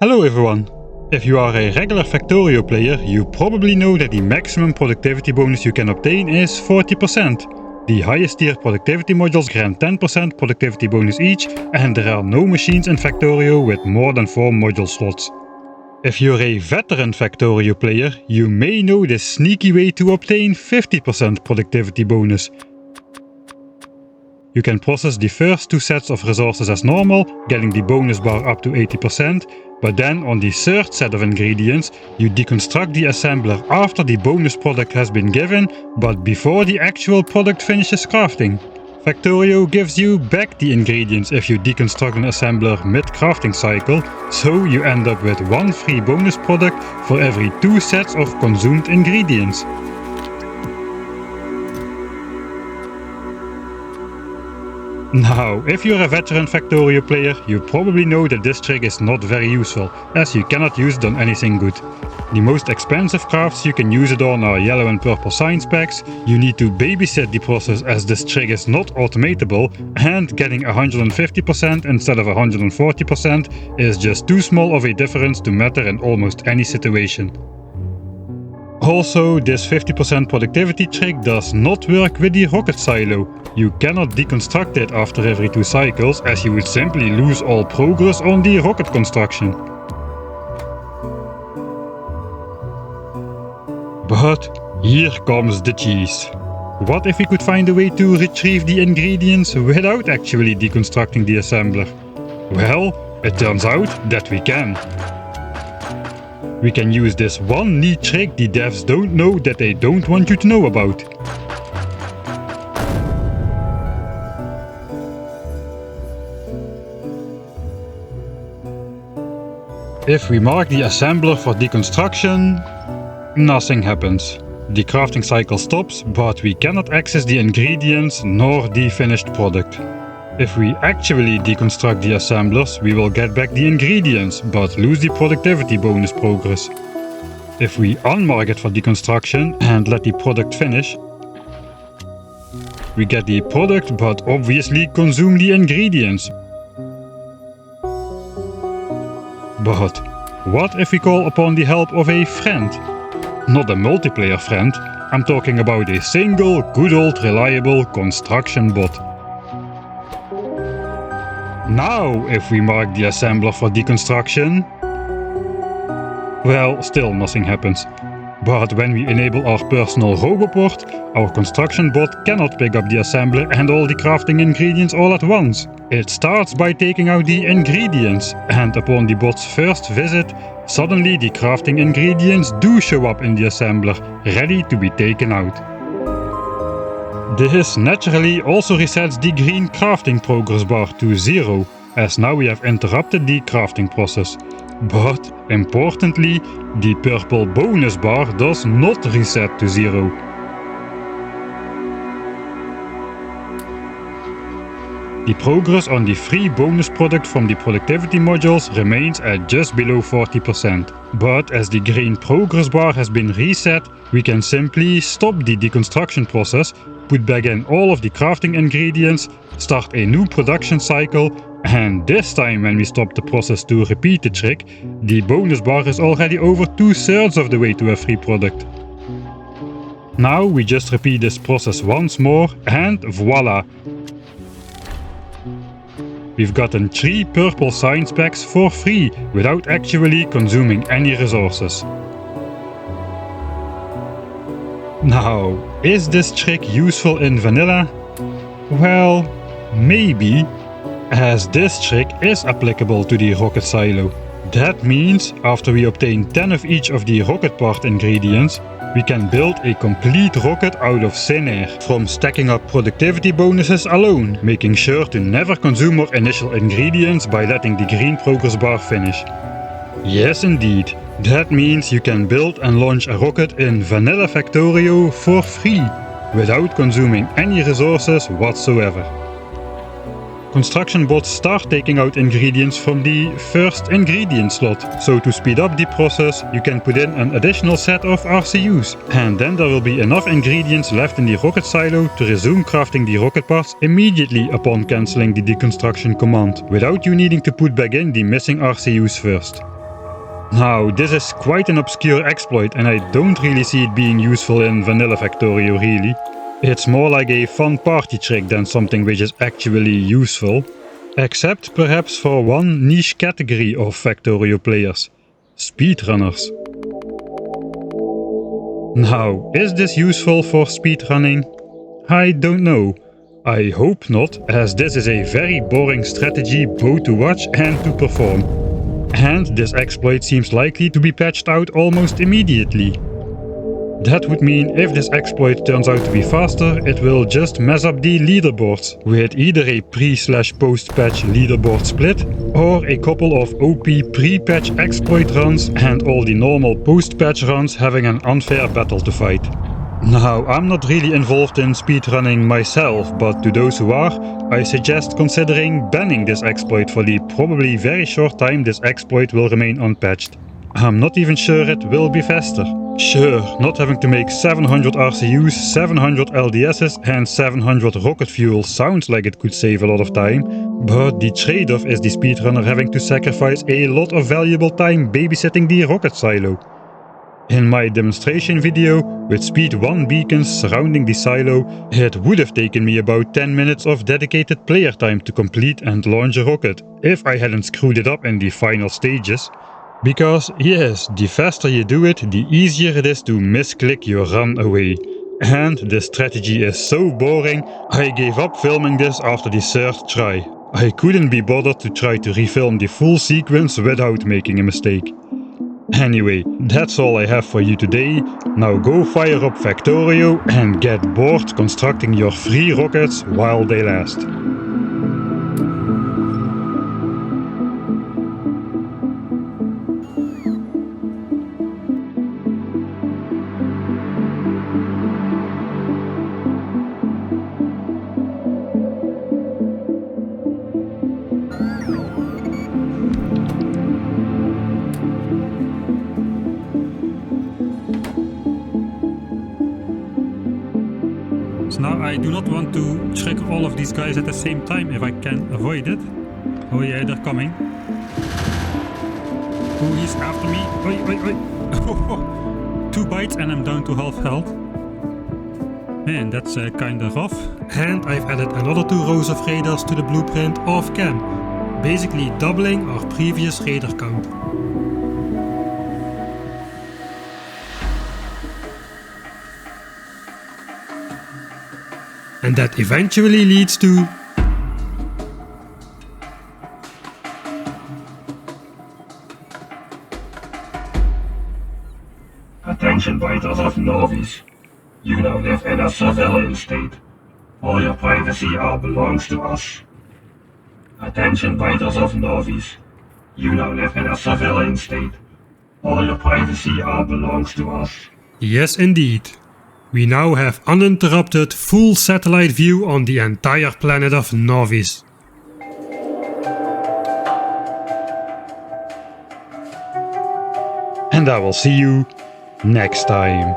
Hello everyone! If you are a regular Factorio player, you probably know that the maximum productivity bonus you can obtain is 40%. The highest tier productivity modules grant 10% productivity bonus each, and there are no machines in Factorio with more than 4 module slots. If you're a veteran Factorio player, you may know this sneaky way to obtain 50% productivity bonus. You can process the first 2 sets of resources as normal, getting the bonus bar up to 80%, but then on the third set of ingredients, you deconstruct the assembler after the bonus product has been given, but before the actual product finishes crafting. Factorio gives you back the ingredients if you deconstruct an assembler mid-crafting cycle, so you end up with 1 free bonus product for every 2 sets of consumed ingredients. Now, if you're a veteran Factorio player, you probably know that this trick is not very useful, as you cannot use it on anything good. The most expensive crafts you can use it on are yellow and purple science packs. You need to babysit the process as this trick is not automatable, and getting 150% instead of 140% is just too small of a difference to matter in almost any situation. Also, this 50% productivity trick does not work with the rocket silo. You cannot deconstruct it after every 2 cycles, as you would simply lose all progress on the rocket construction. But here comes the cheese. What if we could find a way to retrieve the ingredients without actually deconstructing the assembler? Well, it turns out that we can. We can use this one neat trick the devs don't know that they don't want you to know about. If we mark the assembler for deconstruction, nothing happens. The crafting cycle stops, but we cannot access the ingredients nor the finished product. If we actually deconstruct the assemblers, we will get back the ingredients, but lose the productivity bonus progress. If we unmark it for deconstruction and let the product finish, we get the product but obviously consume the ingredients. But what if we call upon the help of a friend? Not a multiplayer friend, I'm talking about a single, good old reliable construction bot. Now, if we mark the assembler for deconstruction, well, still nothing happens. But when we enable our personal roboport, our construction bot cannot pick up the assembler and all the crafting ingredients all at once. It starts by taking out the ingredients, and upon the bot's first visit, suddenly the crafting ingredients do show up in the assembler, ready to be taken out. This naturally also resets the green crafting progress bar to 0, as now we have interrupted the crafting process. But, importantly, the purple bonus bar does not reset to 0. The progress on the free bonus product from the productivity modules remains at just below 40%. But as the green progress bar has been reset, we can simply stop the deconstruction process, put back in all of the crafting ingredients, start a new production cycle, and this time when we stop the process to repeat the trick, the bonus bar is already over 2/3 of the way to a free product. Now we just repeat this process once more and voila! We've gotten 3 purple science packs for free without actually consuming any resources. Now, is this trick useful in vanilla? Well, maybe, as this trick is applicable to the rocket silo. That means, after we obtain 10 of each of the rocket part ingredients, we can build a complete rocket out of thin air, from stacking up productivity bonuses alone, making sure to never consume our initial ingredients by letting the green progress bar finish. Yes indeed, that means you can build and launch a rocket in vanilla Factorio for free, without consuming any resources whatsoever. Construction bots start taking out ingredients from the first ingredient slot, so to speed up the process you can put in an additional set of RCUs, and then there will be enough ingredients left in the rocket silo to resume crafting the rocket parts immediately upon cancelling the deconstruction command, without you needing to put back in the missing RCUs first. Now, this is quite an obscure exploit and I don't really see it being useful in vanilla Factorio really. It's more like a fun party trick than something which is actually useful. Except perhaps for one niche category of Factorio players: speedrunners. Now, is this useful for speedrunning? I don't know. I hope not, as this is a very boring strategy both to watch and to perform. And this exploit seems likely to be patched out almost immediately. That would mean if this exploit turns out to be faster, it will just mess up the leaderboards, with either a pre/post-patch leaderboard split, or a couple of OP pre-patch exploit runs and all the normal post-patch runs having an unfair battle to fight. Now, I'm not really involved in speedrunning myself, but to those who are, I suggest considering banning this exploit for the probably very short time this exploit will remain unpatched. I'm not even sure it will be faster. Sure, not having to make 700 RCUs, 700 LDSs and 700 rocket fuel sounds like it could save a lot of time, but the trade-off is the speedrunner having to sacrifice a lot of valuable time babysitting the rocket silo. In my demonstration video, with speed 1 beacons surrounding the silo, it would have taken me about 10 minutes of dedicated player time to complete and launch a rocket, if I hadn't screwed it up in the final stages. Because yes, the faster you do it, the easier it is to misclick your run away. And the strategy is so boring, I gave up filming this after the third try. I couldn't be bothered to try to refilm the full sequence without making a mistake. Anyway, that's all I have for you today. Now go fire up Factorio and get bored constructing your free rockets while they last. So now I do not want to trick all of these guys at the same time if I can avoid it. Oh yeah, they're coming. Oh, he's after me. Oi, oi, oi. 2 bites and I'm down to half health. Man, that's kinda rough. And I've added another 2 rows of raiders to the blueprint off cam. Basically doubling our previous raider count. And that eventually leads to... Attention biters of Novice. You now live in a surveillance state. All your privacy belongs to us. Attention biters of Novice. You now live in a surveillance state. All your privacy belongs to us. Yes, indeed. We now have uninterrupted full satellite view on the entire planet of Novice. And I will see you next time.